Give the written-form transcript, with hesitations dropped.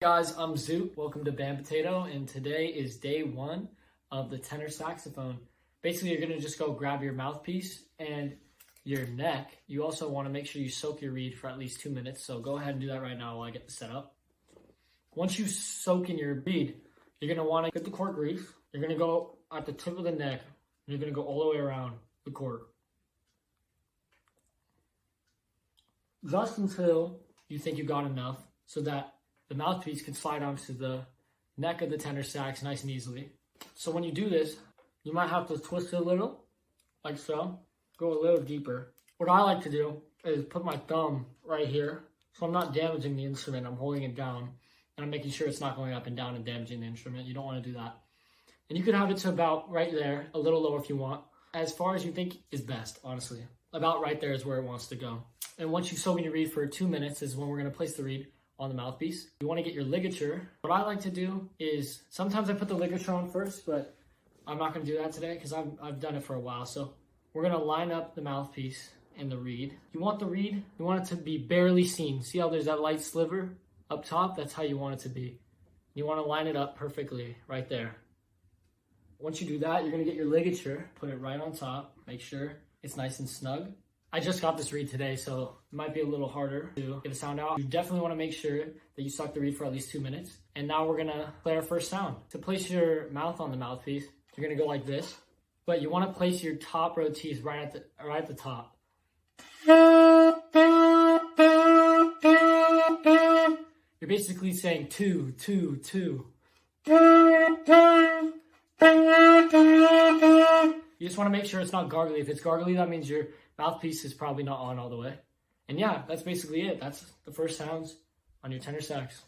Guys, I'm Zoot. Welcome to Band Potato, and today is day one of the tenor saxophone. Basically, you're gonna just go grab your mouthpiece and your neck. You also want to make sure you soak your reed for at least 2 minutes. So go ahead and do that right now while I get the setup. Once you soak in your reed, you're gonna want to get the cork grease. You're gonna go at the tip of the neck, and you're gonna go all the way around the cork, just until you think you got enough, so that the mouthpiece can slide onto the neck of the tenor sax nice and easily. So when you do this, you might have to twist it a little, like so. Go a little deeper. What I like to do is put my thumb right here, so I'm not damaging the instrument. I'm holding it down, and I'm making sure it's not going up and down and damaging the instrument. You don't want to do that. And you can have it to about right there, a little lower if you want, as far as you think is best, honestly. About right there is where it wants to go. And once you soak in your reed for 2 minutes is when we're going to place the reed on the mouthpiece. You want to get your ligature. What I like to do is, sometimes I put the ligature on first, but I'm not going to do that today because I've done it for a while. So we're going to line up the mouthpiece and the reed. You want the reed, you want it to be barely seen. See how there's that light sliver up top? That's how you want it to be. You want to line it up perfectly right there. Once you do that, you're going to get your ligature, put it right on top, make sure it's nice and snug. I just got this reed today, so it might be a little harder to get a sound out. You definitely want to make sure that you suck the reed for at least 2 minutes. And now we're going to play our first sound. To place your mouth on the mouthpiece, you're going to go like this. But you want to place your top row teeth right at the top. You're basically saying two, two, two. You just want to make sure it's not gargly. If it's gargly, that means your mouthpiece is probably not on all the way. And yeah, that's basically it. That's the first sounds on your tenor sax.